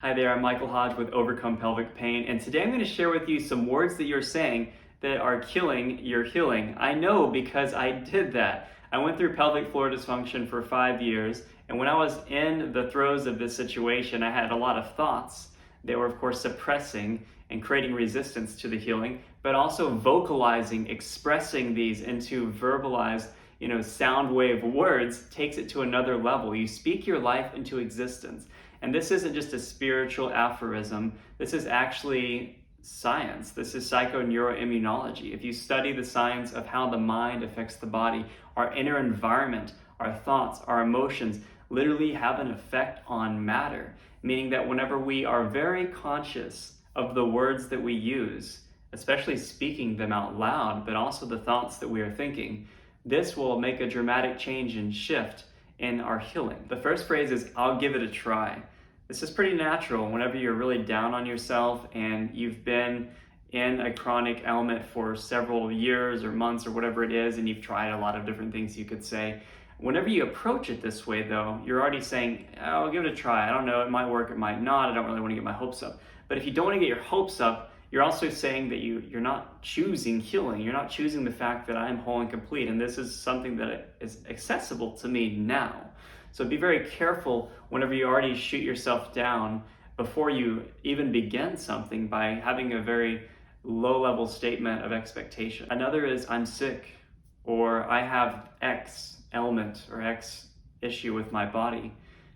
Hi there, I'm Michael Hodge with Overcome Pelvic Pain, and today I'm going to share with you some words that you're saying that are killing your healing. I know because I did that. I went through pelvic floor dysfunction for 5 years, and when I was in the throes of this situation, I had a lot of thoughts that were, of course, suppressing and creating resistance to the healing, but also vocalizing, expressing these into verbalized, sound wave words takes it to another level. You speak your life into existence. And this isn't just a spiritual aphorism. This is actually science. This is psychoneuroimmunology. If you study the science of how the mind affects the body, our inner environment, our thoughts, our emotions literally have an effect on matter, meaning that whenever we are very conscious of the words that we use, especially speaking them out loud, but also the thoughts that we are thinking, this will make a dramatic change and shift in our healing. The first phrase is, I'll give it a try. This is pretty natural whenever you're really down on yourself and you've been in a chronic ailment for several years or months or whatever it is, and you've tried a lot of different things you could say. Whenever you approach it this way though, you're already saying, I'll give it a try. I don't know, it might work, it might not. I don't really want to get my hopes up. But if you don't want to get your hopes up, you're also saying that you're not choosing healing. You're not choosing the fact that I'm whole and complete. And this is something that is accessible to me now. So be very careful whenever you already shoot yourself down before you even begin something by having a very low level statement of expectation. Another is, I'm sick, or I have X ailment or X issue with my body.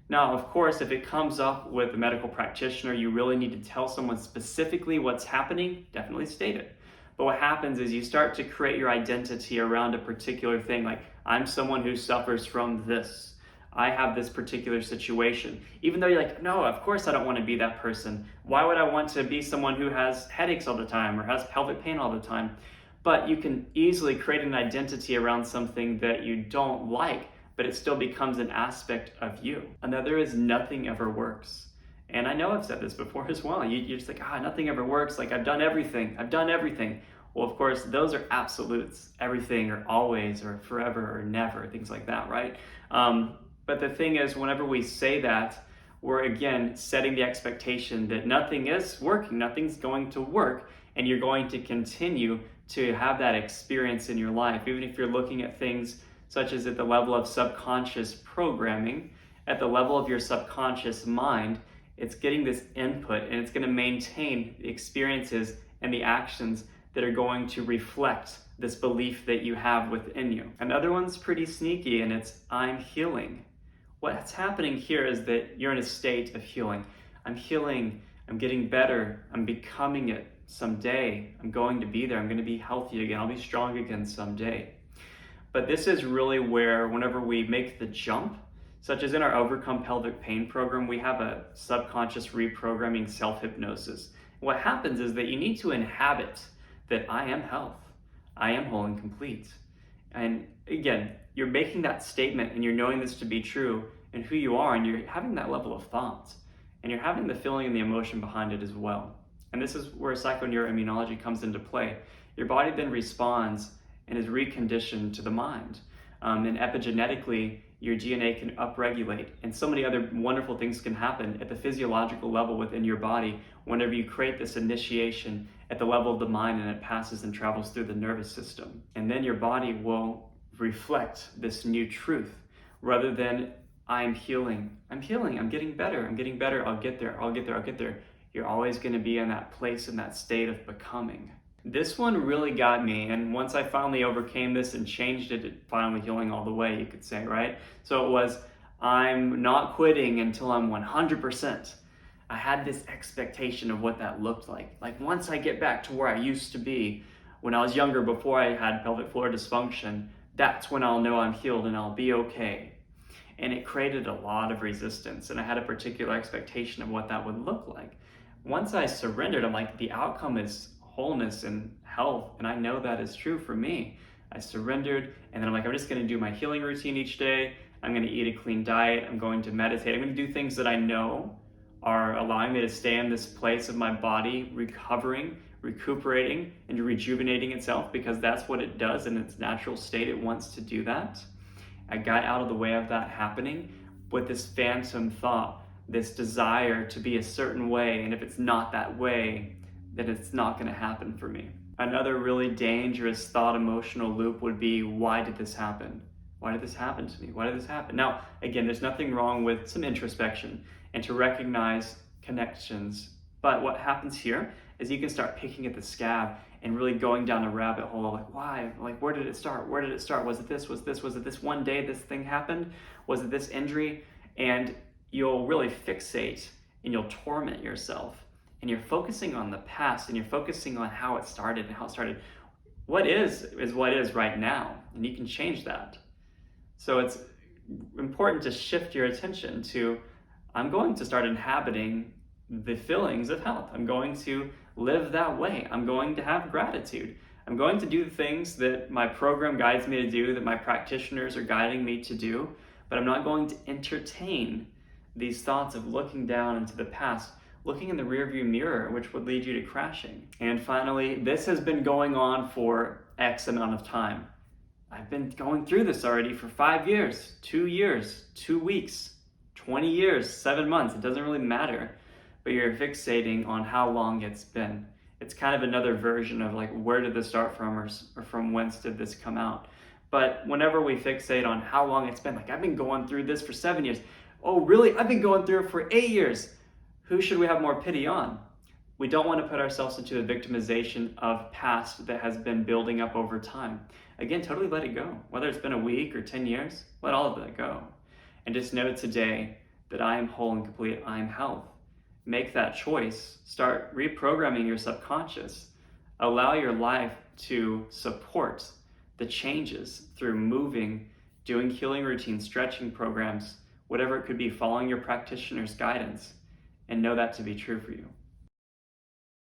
Now, of course, if it comes up with a medical practitioner, you really need to tell someone specifically what's happening, definitely state it. But what happens is you start to create your identity around a particular thing, like, I'm someone who suffers from this. I have this particular situation. Even though you're like, no, of course I don't want to be that person. Why would I want to be someone who has headaches all the time or has pelvic pain all the time? But you can easily create an identity around something that you don't like, but it still becomes an aspect of you. Another is, nothing ever works. And I know I've said this before as well. You're just like, nothing ever works. Like, I've done everything. Well, of course, those are absolutes. Everything or always or forever or never, things like that, right? But the thing is, whenever we say that, we're again setting the expectation that nothing is working, nothing's going to work, and you're going to continue to have that experience in your life, even if you're looking at things such as at the level of subconscious programming, at the level of your subconscious mind. It's getting this input and it's going to maintain the experiences and the actions that are going to reflect this belief that you have within you. Another one's pretty sneaky, and it's, I'm healing. What's happening here is that you're in a state of healing. I'm healing, I'm getting better, I'm becoming it someday. I'm going to be there, I'm going to be healthy again, I'll be strong again someday. But this is really where, whenever we make the jump, such as in our Overcome Pelvic Pain program, we have a subconscious reprogramming self-hypnosis. What happens is that you need to inhabit that I am health, I am whole and complete. And again, you're making that statement and you're knowing this to be true and who you are, and you're having that level of thought, and you're having the feeling and the emotion behind it as well. And this is where psychoneuroimmunology comes into play. Your body then responds and is reconditioned to the mind. And epigenetically, your DNA can upregulate, and so many other wonderful things can happen at the physiological level within your body whenever you create this initiation at the level of the mind, and it passes and travels through the nervous system. And then your body will reflect this new truth rather than, I'm healing, I'm getting better, I'll get there. You're always going to be in that place, in that state of becoming. This one really got me, and once I finally overcame this and changed it, it finally healing all the way, you could say, right? So it was, I'm not quitting until I'm 100%. I had this expectation of what that looked like. Like, once I get back to where I used to be when I was younger, before I had pelvic floor dysfunction, that's when I'll know I'm healed and I'll be okay. And it created a lot of resistance, and I had a particular expectation of what that would look like. Once I surrendered, I'm like, the outcome is wholeness and health, and I know that is true for me. I surrendered, and then I'm like, I'm just going to do my healing routine each day. I'm going to eat a clean diet. I'm going to meditate. I'm going to do things that I know are allowing me to stay in this place of my body recovering, recuperating, and rejuvenating itself, because that's what it does in its natural state. It wants to do that. I got out of the way of that happening with this phantom thought this desire to be a certain way, and if it's not that way, then it's not going to happen for me. Another really dangerous thought emotional loop would be, why did this happen? Why did this happen to me? Why did this happen? Now, again, there's nothing wrong with some introspection and to recognize connections. But what happens here is you can start picking at the scab and really going down a rabbit hole, like, why? Like, where did it start? Where did it start? Was it this? Was it this one day this thing happened? Was it this injury? And you'll really fixate and you'll torment yourself. And you're focusing on the past and you're focusing on how it started and how it started. What is what is right now, and you can change that. So it's important to shift your attention to, I'm going to start inhabiting the feelings of health. I'm going to live that way. I'm going to have gratitude. I'm going to do the things that my program guides me to do, that my practitioners are guiding me to do, but I'm not going to entertain these thoughts of looking down into the past, looking in the rearview mirror, which would lead you to crashing. And finally, this has been going on for X amount of time. I've been going through this already for 5 years, 2 years, 2 weeks, 20 years, 7 months. It doesn't really matter, but you're fixating on how long it's been. It's kind of another version of like, where did this start from, or from whence did this come out? But whenever we fixate on how long it's been, like, I've been going through this for 7 years. Oh, really? I've been going through it for 8 years. Who should we have more pity on? We don't want to put ourselves into the victimization of past that has been building up over time. Again, totally let it go. Whether it's been a week or 10 years, let all of that go. And just know today that I am whole and complete, I am health. Make that choice. Start reprogramming your subconscious. Allow your life to support the changes through moving, doing healing routines, stretching programs, whatever it could be, following your practitioner's guidance, and know that to be true for you.